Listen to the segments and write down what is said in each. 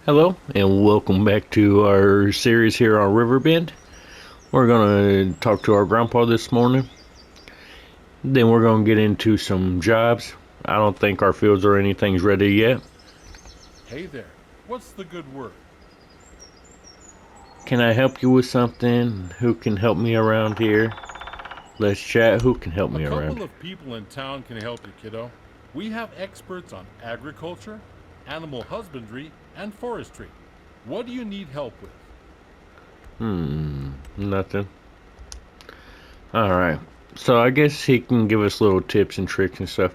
Hello, and welcome back to our series here on Riverbend. We're going to talk to our grandpa this morning. Then we're going to get into some jobs. I don't think our fields or anything's ready yet. Hey there, what's the good word? Can I help you with something? Who can help me around here? Let's chat. Who can help A me around? couple of people in town can help you, kiddo. We have experts on agriculture, animal husbandry, and forestry. What do you need help with? Nothing. Alright. So I guess he can give us little tips and tricks and stuff.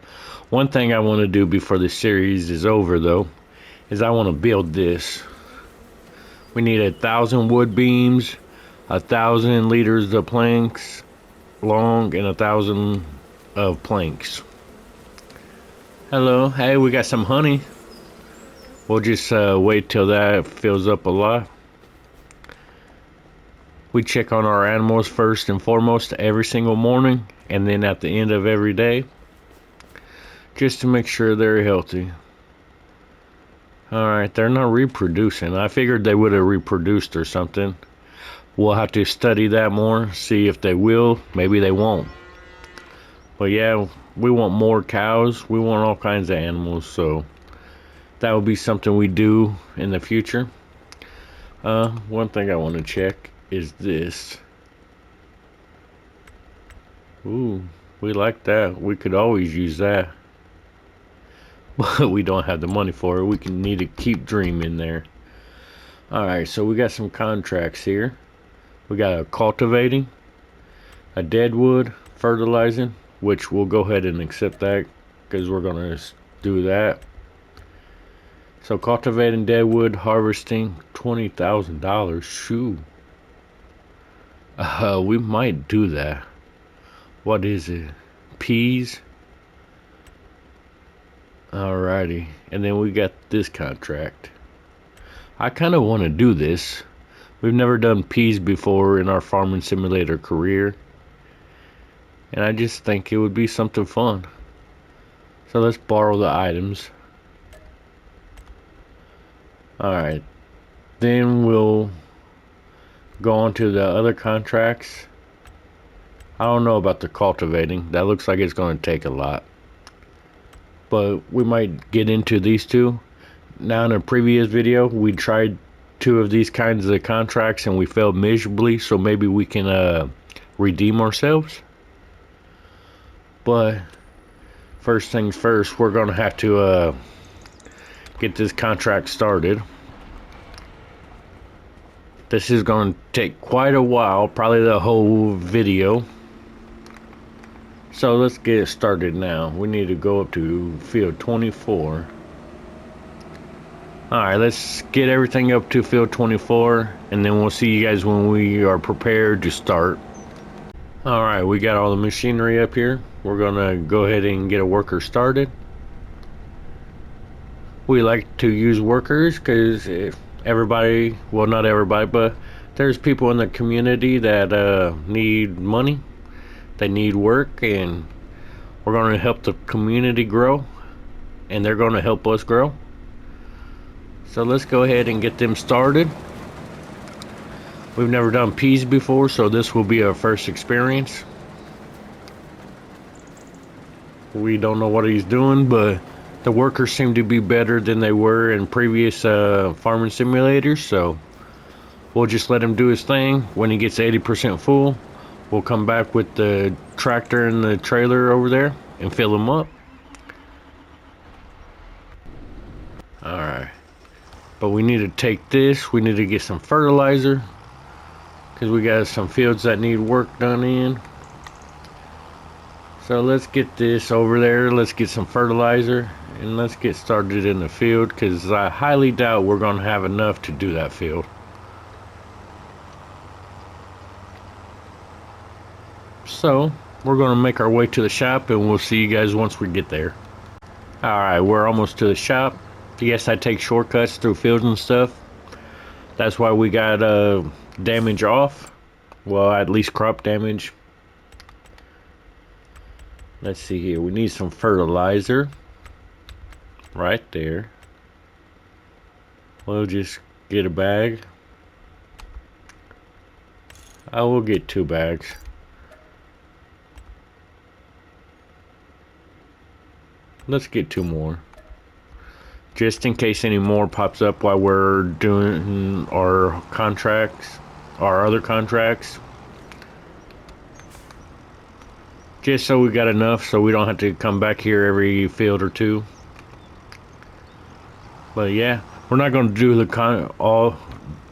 One thing I want to do before this series is over, though, is I want to build this. We need 1,000 wood beams, 1,000 liters of planks long, and 1,000 of planks. Hello, hey, we got some honey. We'll just wait till that fills up a lot. We check on our animals first and foremost every single morning, and then at the end of every day, just to make sure they're healthy. Alright, they're not reproducing. I figured they would have reproduced or something. We'll have to study that more, see if they will, maybe they won't. But yeah, we want more cows, we want all kinds of animals, so that will be something we do in the future. One thing I want to check is this. Ooh, we like that. We could always use that. But we don't have the money for it. We can need to keep dreaming there. Alright, so we got some contracts here. We got a cultivating, a deadwood, fertilizing, which we'll go ahead and accept that because we're going to do that. So cultivating deadwood, harvesting, $20,000. Shoo. We might do that. What is it? Peas? Alrighty. And then we got this contract. I kind of want to do this. We've never done peas before in our farming simulator career. And I just think it would be something fun. So let's borrow the items. Alright. Then we'll go on to the other contracts. I don't know about the cultivating. That looks like it's going to take a lot. But we might get into these two. Now in a previous video, we tried two of these kinds of contracts and we failed miserably. So maybe we can redeem ourselves. But first things first, we're going to have to get this contract started. This is going to take quite a while, probably the whole video. So let's get started now. We need to go up to field 24. Alright, let's get everything up to field 24, and then we'll see you guys when we are prepared to start. Alright, we got all the machinery up here. We're gonna go ahead and get a worker started. We like to use workers because everybody, well, not everybody, but there's people in the community that need money. They need work, and we're going to help the community grow, and they're going to help us grow. So let's go ahead and get them started. We've never done peas before, so this will be our first experience. We don't know what he's doing, but the workers seem to be better than they were in previous farming simulators, so we'll just let him do his thing. When he gets 80% full, we'll come back with the tractor and the trailer over there and fill them up. Alright. But we need to take this. We need to get some fertilizer, because we got some fields that need work done in. So let's get this over there. Let's get some fertilizer. And let's get started in the field, because I highly doubt we're going to have enough to do that field. So we're going to make our way to the shop, and we'll see you guys once we get there. Alright, we're almost to the shop. Yes, I take shortcuts through fields and stuff. That's why we got damage off. Well, at least crop damage. Let's see here. We need some fertilizer. Right there. We'll just get a bag. I will get 2 bags. Let's get 2 more. Just in case any more pops up while we're doing our contracts, our other contracts. Just so we got enough so we don't have to come back here every field or two. But yeah, we're not going to do the all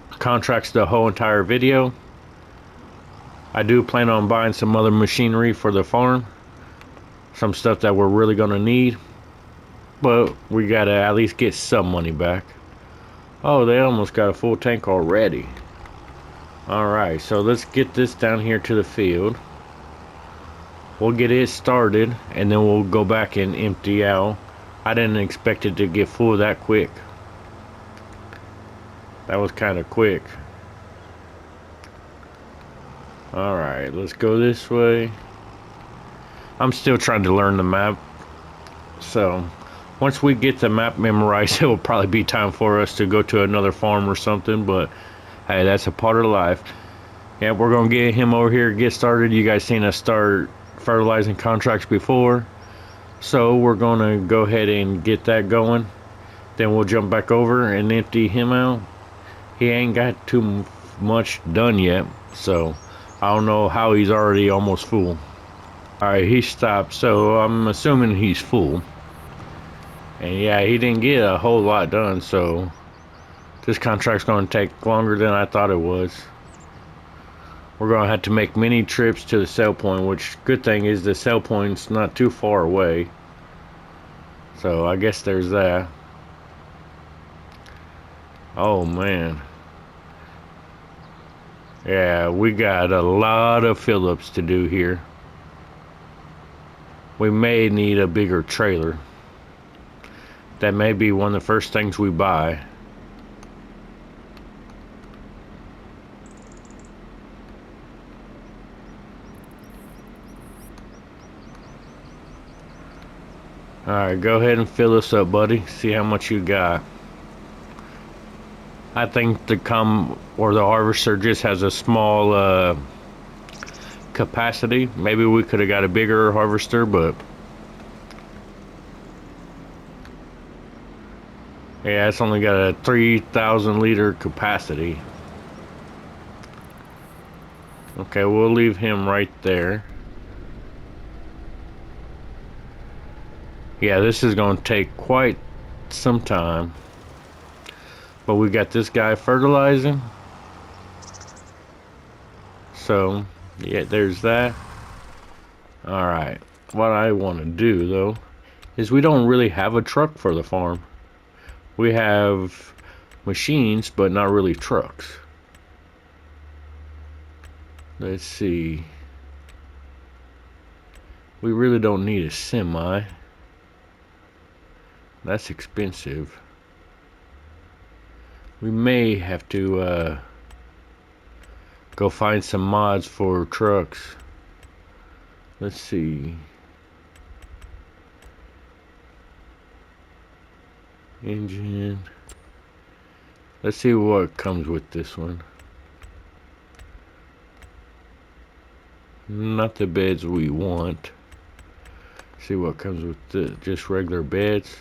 contracts the whole entire video. I do plan on buying some other machinery for the farm. Some stuff that we're really going to need. But we got to at least get some money back. Oh, they almost got a full tank already. Alright, so let's get this down here to the field. We'll get it started, and then we'll go back and empty out. I didn't expect it to get full that quick. That was kind of quick. Alright, let's go this way. I'm still trying to learn the map. So, once we get the map memorized, it will probably be time for us to go to another farm or something. But, hey, that's a part of life. Yeah, we're going to get him over here, get started. You guys seen us start fertilizing contracts before. So, we're going to go ahead and get that going. Then we'll jump back over and empty him out. He ain't got too much done yet. So, I don't know how he's already almost full. Alright, he stopped, so I'm assuming he's full. And yeah, he didn't get a whole lot done, so this contract's going to take longer than I thought it was. We're going to have to make many trips to the sell point, which good thing is the sell point's not too far away. So I guess there's that. Oh man. Yeah, we got a lot of fill-ups to do here. We may need a bigger trailer. That may be one of the first things we buy. Alright, go ahead and fill this up, buddy. See how much you got. I think the harvester just has a small capacity. Maybe we could have got a bigger harvester, but yeah, it's only got a 3,000 liter capacity. Okay, we'll leave him right there. Yeah, this is going to take quite some time. But we got this guy fertilizing. So, yeah, there's that. Alright, what I want to do, though, is we don't really have a truck for the farm. We have machines, but not really trucks. Let's see. We really don't need a semi. That's expensive. We may have to go find some mods for trucks. Let's see. Engine. Let's see what comes with this one. Not the beds we want. See what comes with just regular beds.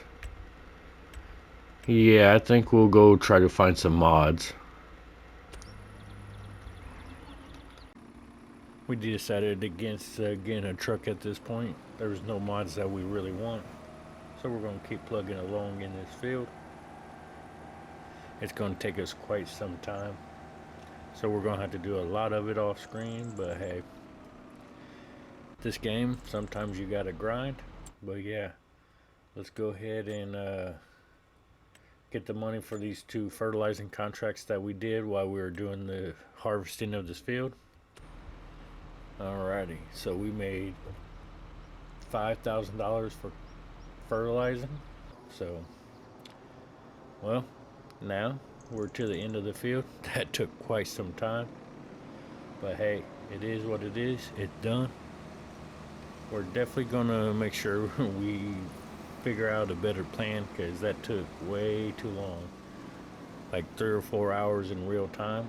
Yeah, I think we'll go try to find some mods. We decided against getting a truck at this point. There's no mods that we really want. So we're going to keep plugging along in this field. It's going to take us quite some time. So we're going to have to do a lot of it off screen. But hey, this game, sometimes you got to grind. But yeah, let's go ahead and get the money for these 2 fertilizing contracts that we did while we were doing the harvesting of this field. Alrighty, so we made $5,000 for fertilizing. So, well, now we're to the end of the field. That took quite some time. But hey, it is what it is. It's done. We're definitely gonna make sure we figure out a better plan, because that took way too long. like 3 or 4 hours in real time.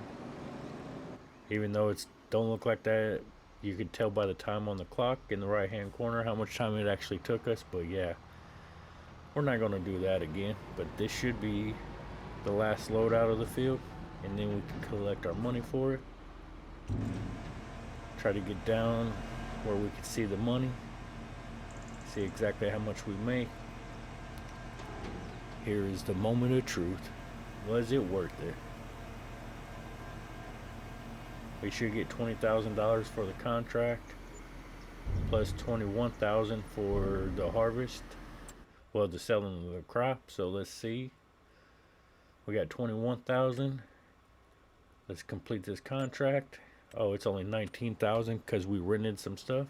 Even though it's don't look like that, you could tell by the time on the clock in the right hand corner how much time it actually took us. But yeah, we're not going to do that again. But this should be the last load out of the field, and then we can collect our money for it. Try to get down where we can see the money, see exactly how much we make. Here is the moment of truth. Was it worth it? We should get $20,000 for the contract, plus $21,000 for the harvest. Well, the selling of the crop. So let's see. We got $21,000. Let's complete this contract. Oh, it's only $19,000 because we rented some stuff,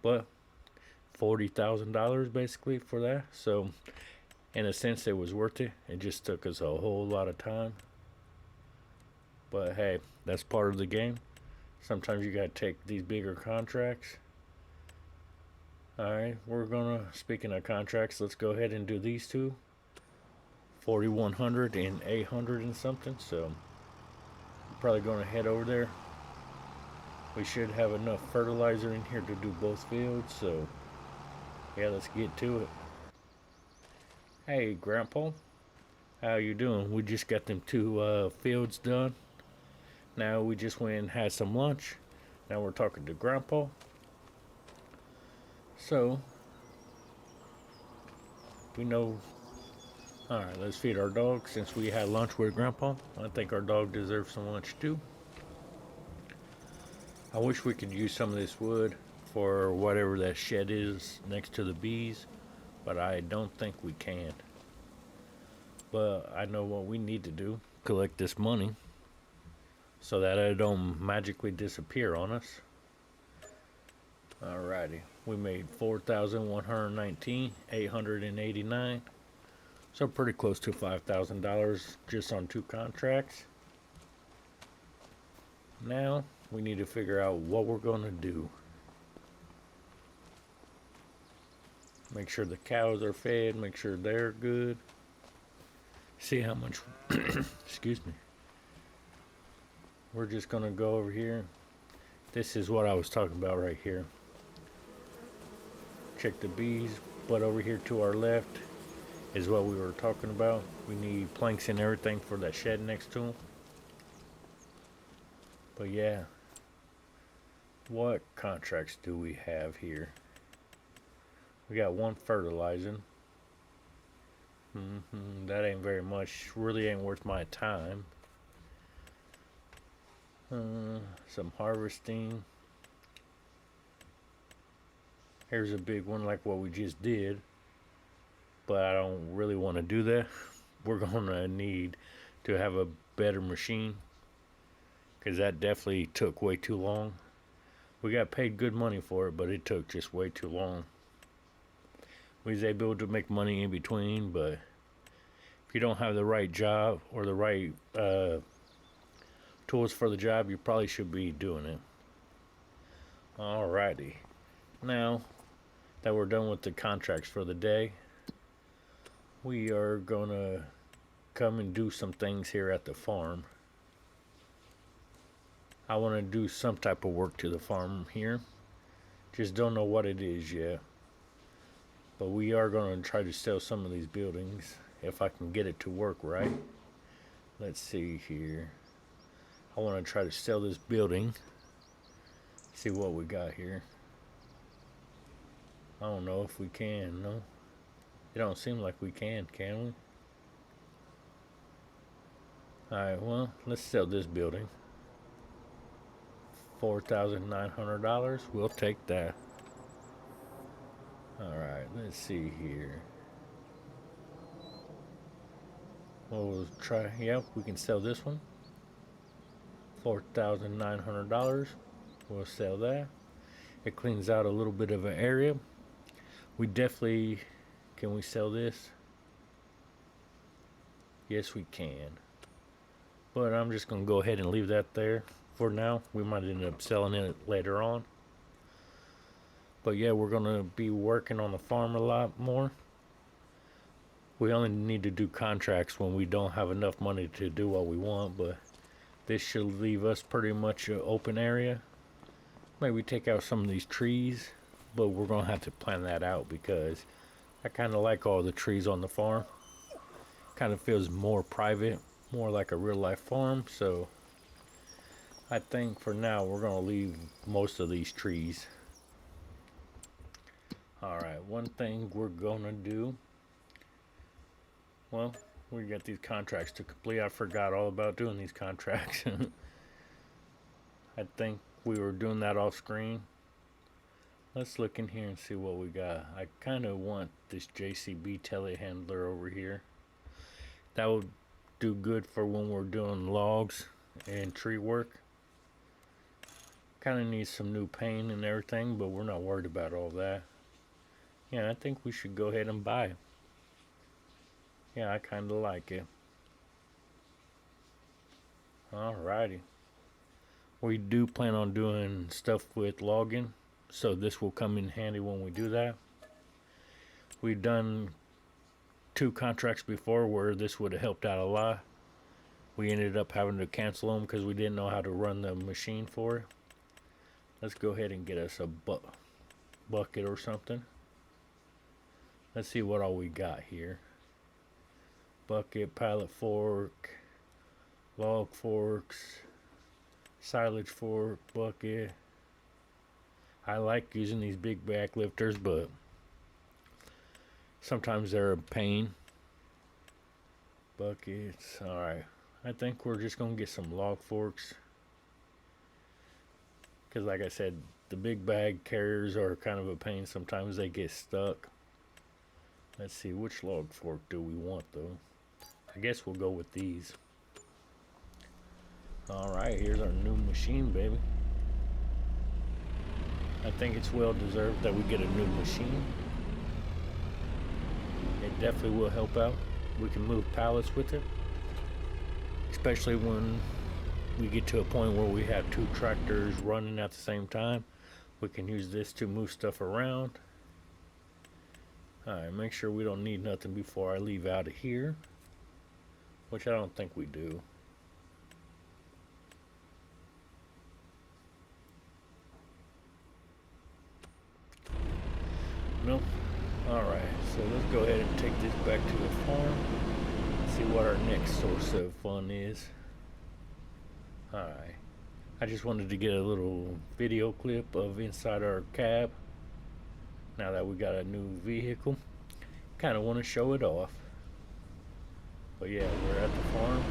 but $40,000 basically for that. So, in a sense, it was worth it. It just took us a whole lot of time. But hey, that's part of the game. Sometimes you gotta take these bigger contracts. Alright, we're gonna, speaking of contracts, let's go ahead and do these two. 4,100 and 800 and something. So, I'm probably gonna head over there. We should have enough fertilizer in here to do both fields. So, yeah, let's get to it. Hey, Grandpa. How you doing? We just got them two fields done. Now we just went and had some lunch. Now we're talking to Grandpa. So, we know. Alright, let's feed our dog since we had lunch with Grandpa. I think our dog deserves some lunch too. I wish we could use some of this wood for whatever that shed is next to the bees, but I don't think we can. But I know what we need to do. Collect this money so that it don't magically disappear on us. Alrighty, we made 4,119, 889. So pretty close to $5,000 just on two contracts. Now we need to figure out what we're going to do. Make sure the cows are fed, make sure they're good. See how much, excuse me. We're just going to go over here. This is what I was talking about right here. Check the bees, but over here to our left is what we were talking about. We need planks and everything for that shed next to them. But yeah, what contracts do we have here? We got one fertilizing. That ain't very much. Really ain't worth my time. Some harvesting. Here's a big one like what we just did. But I don't really want to do that. We're going to need to have a better machine, because that definitely took way too long. We got paid good money for it, but it took just way too long. We was able to make money in between, but if you don't have the right job or the right tools for the job, you probably should be doing it. Alrighty. Now that we're done with the contracts for the day, we are gonna come and do some things here at the farm. I want to do some type of work to the farm here. Just don't know what it is yet. But we are going to try to sell some of these buildings if I can get it to work right. Let's see here. I want to try to sell this building. See what we got here. I don't know if we can, no. It don't seem like we can we? Alright, well, let's sell this building. $4,900. We'll take that. Alright, let's see here. We'll try, yep, we can sell this one. $4,900. We'll sell that. It cleans out a little bit of an area. We definitely, can we sell this? Yes, we can. But I'm just going to go ahead and leave that there for now. We might end up selling it later on. But yeah, we're going to be working on the farm a lot more. We only need to do contracts when we don't have enough money to do what we want, but this should leave us pretty much an open area. Maybe take out some of these trees, but we're gonna have to plan that out because I kind of like all the trees on the farm. Kind of feels more private, more like a real life farm. So I think for now we're gonna leave most of these trees. All right, one thing we're gonna do. Well, we got these contracts to complete. I forgot all about doing these contracts. I think we were doing that off screen. Let's look in here and see what we got. I kind of want this JCB telehandler over here. That would do good for when we're doing logs and tree work. Kind of needs some new paint and everything, but we're not worried about all that. Yeah, I think we should go ahead and buy it. Yeah, I kind of like it. Alrighty. We do plan on doing stuff with logging, so this will come in handy when we do that. We've done 2 contracts before where this would have helped out a lot. We ended up having to cancel them because we didn't know how to run the machine for it. Let's go ahead and get us a bucket or something. Let's see what all we got here. Bucket, pallet fork, log forks, silage fork, bucket. I like using these big back lifters, but sometimes they're a pain. Buckets. Alright. I think we're just going to get some log forks. Because like I said, the big bag carriers are kind of a pain. Sometimes they get stuck. Let's see, which log fork do we want though? I guess we'll go with these. Alright, here's our new machine, baby. I think it's well deserved that we get a new machine. It definitely will help out. We can move pallets with it. Especially when we get to a point where we have 2 tractors running at the same time. We can use this to move stuff around. Alright, make sure we don't need nothing before I leave out of here. Which I don't think we do. Nope. Alright, so let's go ahead and take this back to the farm. See what our next source of fun is. Alright. I just wanted to get a little video clip of inside our cab. Now that we got a new vehicle. Kinda want to show it off. But yeah, we're at the farm.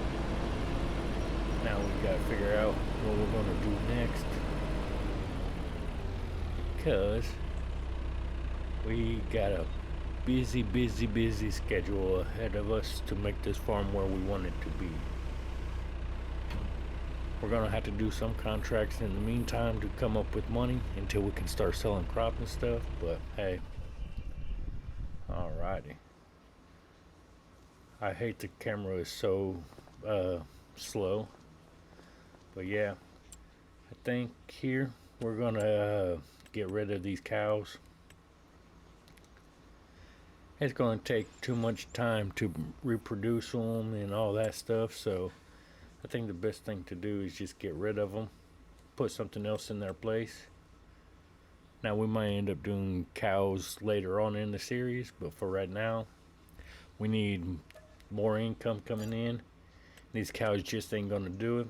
Now we gotta figure out what we're gonna do next. Because we got a busy schedule ahead of us to make this farm where we want it to be. We're gonna have to do some contracts in the meantime to come up with money until we can start selling crop and stuff, but hey. Alrighty. I hate the camera is so slow. But yeah, I think here we're gonna get rid of these cows. It's going to take too much time to reproduce them and all that stuff, so I think the best thing to do is just get rid of them, put something else in their place. Now we might end up doing cows later on in the series, but for right now we need more income coming in. These cows just ain't going to do it.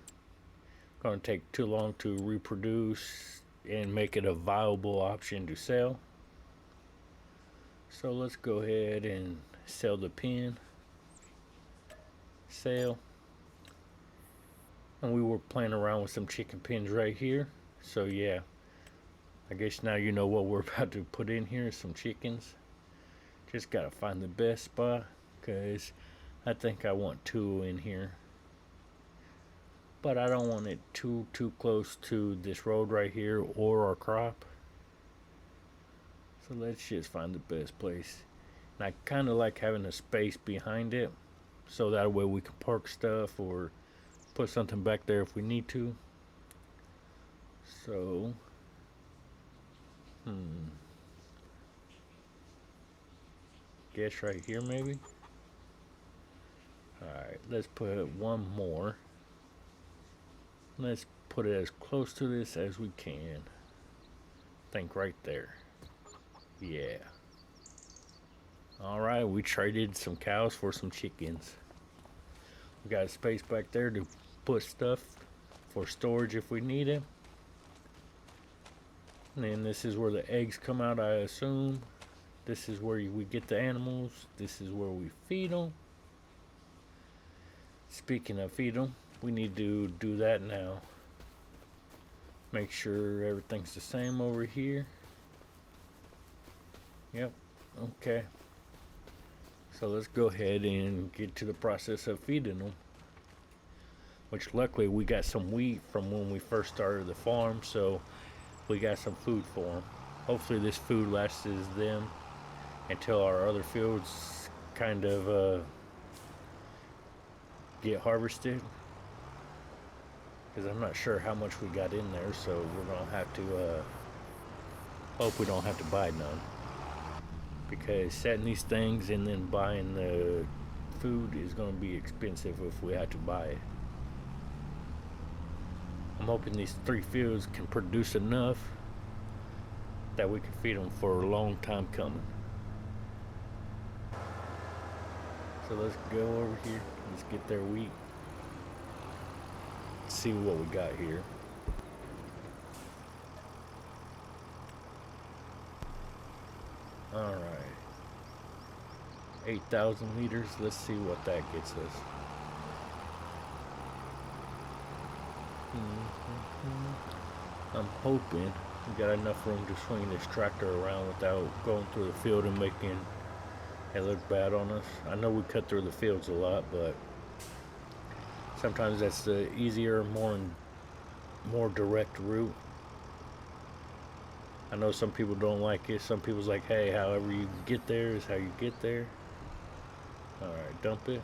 Going to take too long to reproduce and make it a viable option to sell. So let's go ahead and sell the pen. Sale. And we were playing around with some chicken pens right here. So yeah, I guess now you know what we're about to put in here, some chickens. Just gotta find the best spot, because I think I want 2 in here. But I don't want it too close to this road right here or our crop. So let's just find the best place. And I kind of like having a space behind it, so that way we can park stuff or put something back there if we need to. So, guess right here maybe. Alright, let's put one more. Let's put it as close to this as we can. Think right there. Yeah. Alright, we traded some cows for some chickens. We got space back there to put stuff for storage if we need it. And then this is where the eggs come out, I assume. This is where we get the animals. This is where we feed them. Speaking of feed them, we need to do that now. Make sure everything's the same over here. Yep, okay. So let's go ahead and get to the process of feeding them. Which luckily we got some wheat from when we first started the farm, so we got some food for them. Hopefully this food lasts them until our other fields kind of get harvested. Because I'm not sure how much we got in there, so we're gonna have to hope we don't have to buy none. Because setting these things and then buying the food is gonna be expensive if we have to buy it. I'm hoping these 3 fields can produce enough that we can feed them for a long time coming. So let's go over here. Let's get their wheat. See what we got here. All right. 8,000 liters. Let's see what that gets us. I'm hoping we got enough room to swing this tractor around without going through the field and making it look bad on us. I know we cut through the fields a lot, but sometimes that's the easier, more direct route. I know some people don't like it. Some people's like, hey, however you get there is how you get there. Alright, dump it.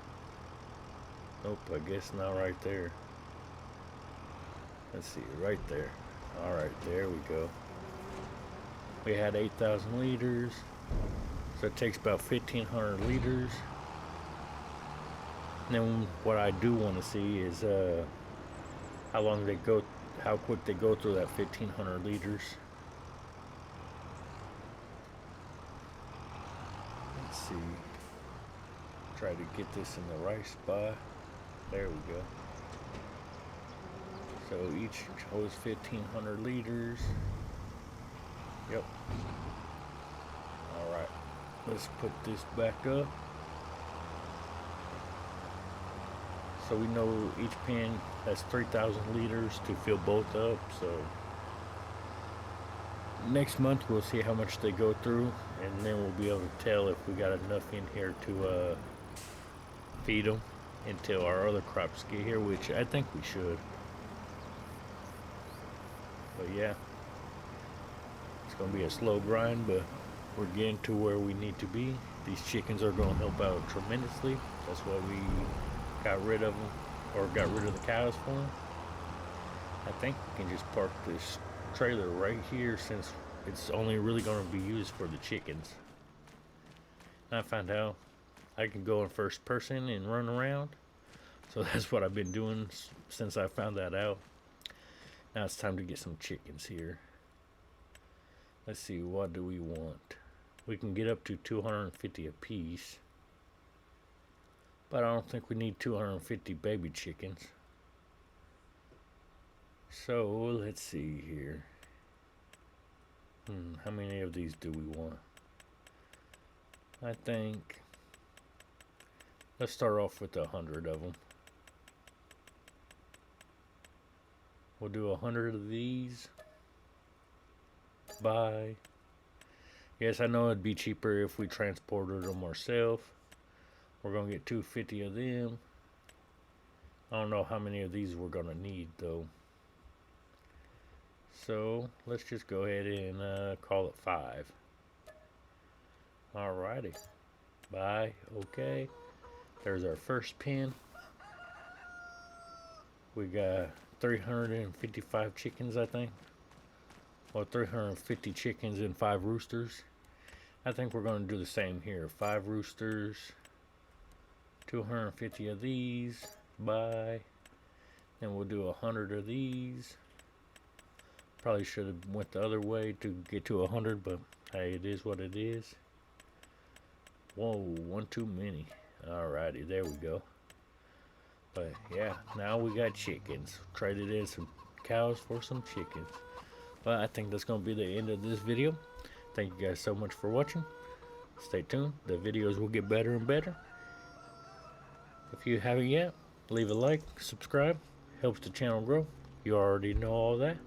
Nope, I guess not right there. Let's see, right there. Alright, there we go. We had 8,000 liters. So it takes about 1,500 liters. And then what I do want to see is how quick they go through that 1,500 liters. Let's see. Try to get this in the right spot. There we go. So each chose 1,500 liters. Yep. Alright. Let's put this back up. So we know each pen has 3,000 liters to fill both up. So next month we'll see how much they go through, and then we'll be able to tell if we got enough in here to feed them until our other crops get here, which I think we should. But yeah, it's gonna be a slow grind, but we're getting to where we need to be. These chickens are gonna help out tremendously. That's why we got rid of them, or got rid of the cows for them. I think we can just park this trailer right here since it's only really gonna be used for the chickens. And I found out I can go in first person and run around. So that's what I've been doing since I found that out. Now it's time to get some chickens here. Let's see, what do we want? We can get up to 250 a piece. But I don't think we need 250 baby chickens. So let's see here. How many of these do we want? I think let's start off with 100 of them. We'll do 100 of these. Bye. Yes, I know it'd be cheaper if we transported them ourselves. We're gonna get 250 of them. I don't know how many of these we're gonna need though. So let's just go ahead and call it 5. Alrighty. Bye. Okay. There's our first pen. We got 355 chickens, I think. Or 350 chickens and 5 roosters. I think we're going to do the same here. 5 roosters, 250 of these. Buy. Then we'll do 100 of these. Probably should have went the other way to get to 100, but hey, it is what it is. Whoa, one too many. Alrighty, there we go. But yeah, now we got chickens. Traded in some cows for some chickens. But I think that's going to be the end of this video. Thank you guys so much for watching. Stay tuned. The videos will get better and better. If you haven't yet, leave a like, subscribe. Helps the channel grow. You already know all that.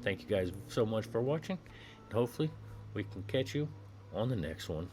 Thank you guys so much for watching. And hopefully, we can catch you on the next one.